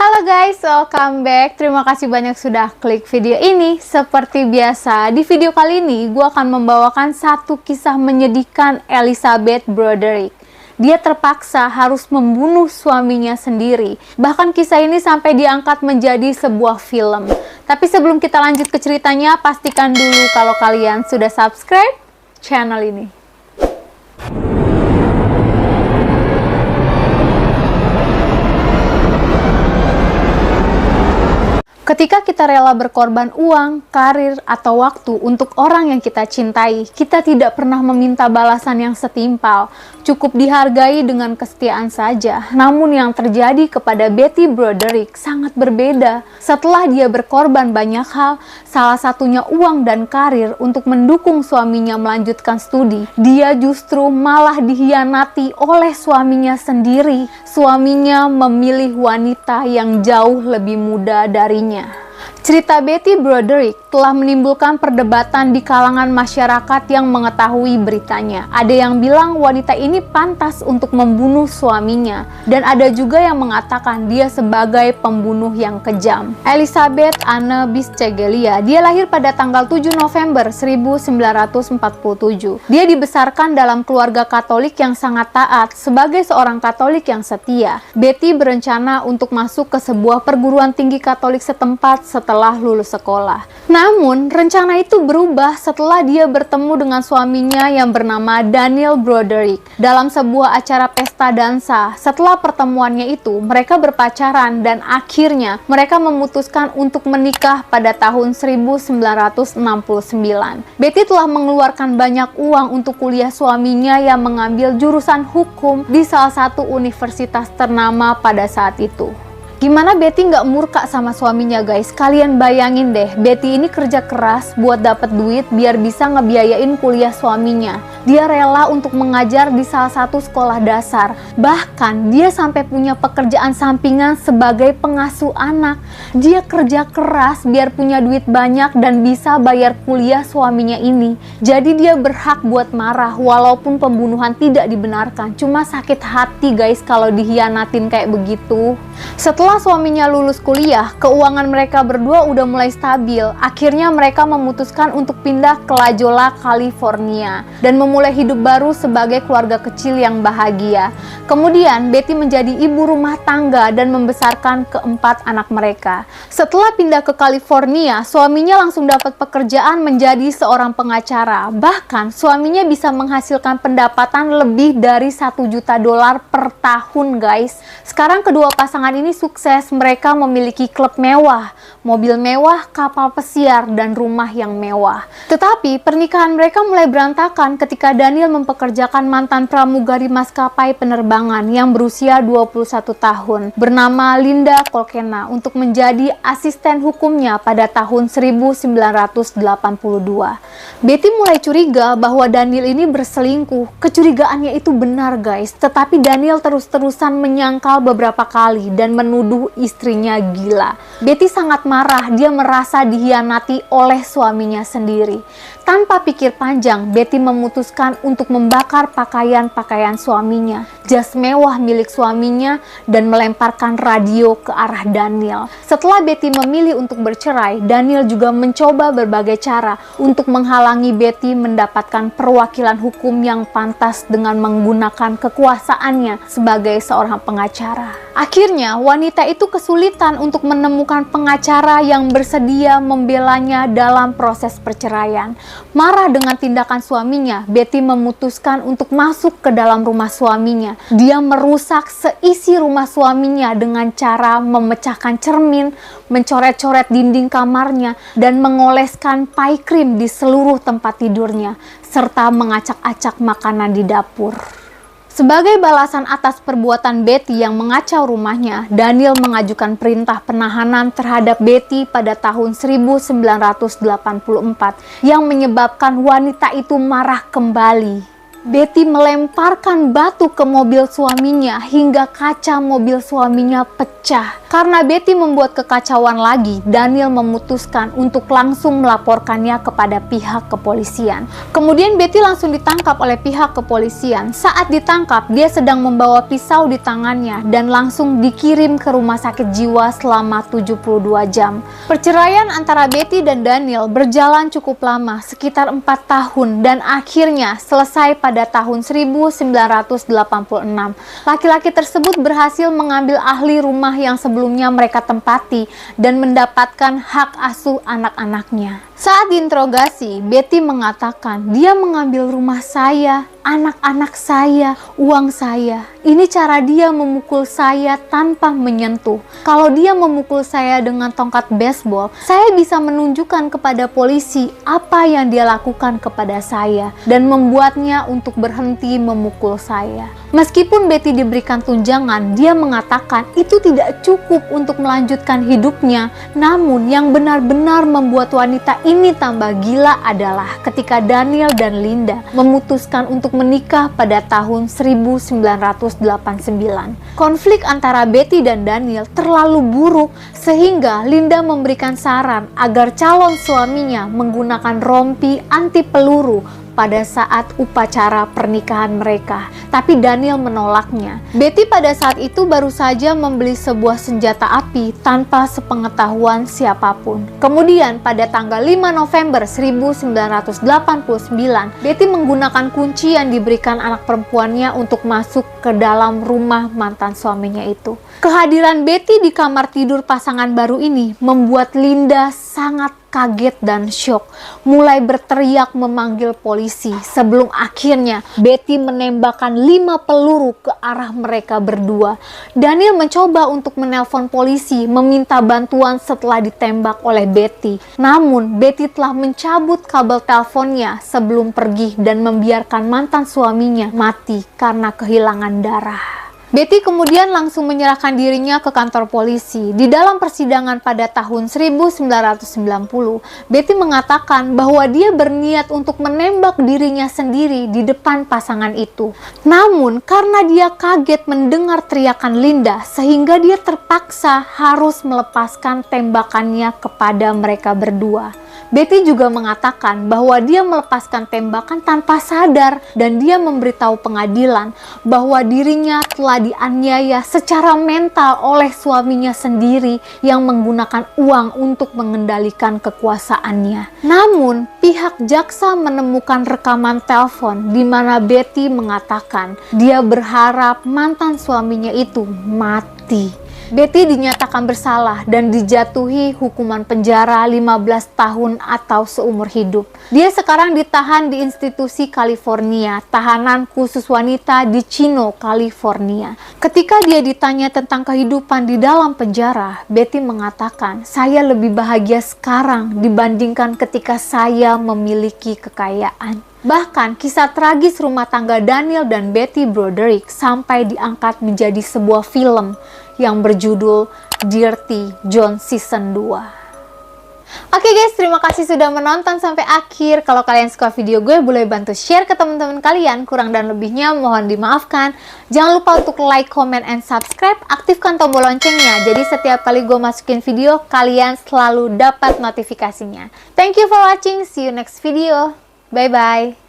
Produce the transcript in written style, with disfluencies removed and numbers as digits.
Halo guys, welcome back. Terima kasih banyak sudah klik video ini. Seperti biasa, di video kali ini gue akan membawakan satu kisah menyedihkan Elizabeth Broderick. Dia terpaksa harus membunuh suaminya sendiri. Bahkan kisah ini sampai diangkat menjadi sebuah film. Tapi sebelum kita lanjut ke ceritanya, pastikan dulu kalau kalian sudah subscribe channel ini. Ketika kita rela berkorban uang, karir, atau waktu untuk orang yang kita cintai, kita tidak pernah meminta balasan yang setimpal. Cukup dihargai dengan kesetiaan saja. Namun yang terjadi kepada Betty Broderick sangat berbeda. Setelah dia berkorban banyak hal, salah satunya uang dan karir untuk mendukung suaminya melanjutkan studi, dia justru malah dihianati oleh suaminya sendiri. Suaminya memilih wanita yang jauh lebih muda darinya. Cerita Betty Broderick telah menimbulkan perdebatan di kalangan masyarakat yang mengetahui beritanya. Ada yang bilang wanita ini pantas untuk membunuh suaminya, dan ada juga yang mengatakan dia sebagai pembunuh yang kejam. Elizabeth Anne Bisceglie, dia lahir pada tanggal 7 November 1947. Dia dibesarkan dalam keluarga Katolik yang sangat taat. Sebagai seorang Katolik yang setia, Betty berencana untuk masuk ke sebuah perguruan tinggi Katolik setempat setelah lulus sekolah. Namun, rencana itu berubah setelah dia bertemu dengan suaminya yang bernama Daniel Broderick dalam sebuah acara pesta dansa. Setelah pertemuannya itu, mereka berpacaran dan akhirnya mereka memutuskan untuk menikah pada tahun 1969. Betty telah mengeluarkan banyak uang untuk kuliah suaminya yang mengambil jurusan hukum di salah satu universitas ternama pada saat itu. Gimana Betty nggak murka sama suaminya guys? Kalian bayangin deh, Betty ini kerja keras buat dapat duit biar bisa ngebiayain kuliah suaminya. Dia rela untuk mengajar di salah satu sekolah dasar. Bahkan dia sampai punya pekerjaan sampingan sebagai pengasuh anak. Dia kerja keras biar punya duit banyak dan bisa bayar kuliah suaminya ini. Jadi dia berhak buat marah walaupun pembunuhan tidak dibenarkan. Cuma sakit hati guys kalau dihianatin kayak begitu. Setelah suaminya lulus kuliah, keuangan mereka berdua udah mulai stabil. Akhirnya mereka memutuskan untuk pindah ke La Jolla, California dan memulai hidup baru sebagai keluarga kecil yang bahagia. Kemudian Betty menjadi ibu rumah tangga dan membesarkan keempat anak mereka. Setelah pindah ke California, suaminya langsung dapat pekerjaan menjadi seorang pengacara. Bahkan suaminya bisa menghasilkan pendapatan lebih dari $1 juta per tahun guys. Sekarang kedua pasangan ini sukses, mereka memiliki klub mewah, mobil mewah, kapal pesiar, dan rumah yang mewah. Tetapi pernikahan mereka mulai berantakan ketika Daniel mempekerjakan mantan pramugari maskapai penerbangan yang berusia 21 tahun bernama Linda Kolkena untuk menjadi asisten hukumnya pada tahun 1982. Betty mulai curiga bahwa Daniel ini berselingkuh. Kecurigaannya itu benar guys, tetapi Daniel terus-terusan menyangkal beberapa kali dan menuduh istrinya gila. Betty sangat marah, dia merasa dihianati oleh suaminya sendiri. Tanpa pikir panjang, Betty memutuskan untuk membakar pakaian-pakaian suaminya, jas mewah milik suaminya, dan melemparkan radio ke arah Daniel. Setelah Betty memilih untuk bercerai, Daniel juga mencoba berbagai cara untuk menghalangi Betty mendapatkan perwakilan hukum yang pantas dengan menggunakan kekuasaannya sebagai seorang pengacara. Akhirnya, wanita itu kesulitan untuk menemukan pengacara yang bersedia membelanya dalam proses perceraian. Marah dengan tindakan suaminya, Betty memutuskan untuk masuk ke dalam rumah suaminya. Dia merusak seisi rumah suaminya dengan cara memecahkan cermin, mencoret-coret dinding kamarnya, dan mengoleskan pie cream di seluruh tempat tidurnya, serta mengacak-acak makanan di dapur. Sebagai balasan atas perbuatan Betty yang mengacau rumahnya, Daniel mengajukan perintah penahanan terhadap Betty pada tahun 1984 yang menyebabkan wanita itu marah kembali. Betty melemparkan batu ke mobil suaminya hingga kaca mobil suaminya pecah. Karena Betty membuat kekacauan lagi, Daniel memutuskan untuk langsung melaporkannya kepada pihak kepolisian. Kemudian Betty langsung ditangkap oleh pihak kepolisian. Saat ditangkap, dia sedang membawa pisau di tangannya dan langsung dikirim ke rumah sakit jiwa selama 72 jam. Perceraian antara Betty dan Daniel berjalan cukup lama, sekitar 4 tahun, dan akhirnya selesai pada tahun 1986. Laki-laki tersebut berhasil mengambil ahli rumah yang sebelumnya mereka tempati dan mendapatkan hak asuh anak-anaknya. Saat diinterogasi, Betty mengatakan dia mengambil rumah saya, anak-anak saya, uang saya. Ini cara dia memukul saya tanpa menyentuh. Kalau dia memukul saya dengan tongkat baseball, saya bisa menunjukkan kepada polisi apa yang dia lakukan kepada saya dan membuatnya untuk berhenti memukul saya. Meskipun Betty diberikan tunjangan, dia mengatakan itu tidak cukup untuk melanjutkan hidupnya. Namun yang benar-benar membuat wanita ini tambah gila adalah ketika Daniel dan Linda memutuskan untuk menikah pada tahun 1989. Konflik antara Betty dan Daniel terlalu buruk sehingga Linda memberikan saran agar calon suaminya menggunakan rompi anti peluru pada saat upacara pernikahan mereka, tapi Daniel menolaknya. Betty pada saat itu baru saja membeli sebuah senjata api tanpa sepengetahuan siapapun. Kemudian pada tanggal 5 November 1989, Betty menggunakan kunci yang diberikan anak perempuannya untuk masuk ke dalam rumah mantan suaminya itu. Kehadiran Betty di kamar tidur pasangan baru ini membuat Linda sangat kaget dan syok, mulai berteriak memanggil polisi sebelum akhirnya Betty menembakkan 5 peluru ke arah mereka berdua. Daniel mencoba untuk menelpon polisi meminta bantuan setelah ditembak oleh Betty. Namun Betty telah mencabut kabel teleponnya sebelum pergi dan membiarkan mantan suaminya mati karena kehilangan darah. Betty kemudian langsung menyerahkan dirinya ke kantor polisi. Di dalam persidangan pada tahun 1990, Betty mengatakan bahwa dia berniat untuk menembak dirinya sendiri di depan pasangan itu. Namun karena dia kaget mendengar teriakan Linda, sehingga dia terpaksa harus melepaskan tembakannya kepada mereka berdua. Betty juga mengatakan bahwa dia melepaskan tembakan tanpa sadar dan dia memberitahu pengadilan bahwa dirinya telah dianiaya secara mental oleh suaminya sendiri yang menggunakan uang untuk mengendalikan kekuasaannya. Namun, pihak jaksa menemukan rekaman telepon di mana Betty mengatakan dia berharap mantan suaminya itu mati. Betty dinyatakan bersalah dan dijatuhi hukuman penjara 15 tahun atau seumur hidup. Dia sekarang ditahan di institusi California, tahanan khusus wanita di Chino, California. Ketika dia ditanya tentang kehidupan di dalam penjara, Betty mengatakan, "Saya lebih bahagia sekarang dibandingkan ketika saya memiliki kekayaan." Bahkan kisah tragis rumah tangga Daniel dan Betty Broderick sampai diangkat menjadi sebuah film yang berjudul Dirty John Season 2. Oke guys, terima kasih sudah menonton sampai akhir. Kalau kalian suka video gue, boleh bantu share ke teman-teman kalian. Kurang dan lebihnya mohon dimaafkan. Jangan lupa untuk like, comment, and subscribe. Aktifkan tombol loncengnya, jadi setiap kali gue masukin video, kalian selalu dapat notifikasinya. Thank you for watching. See you next video. Bye-bye.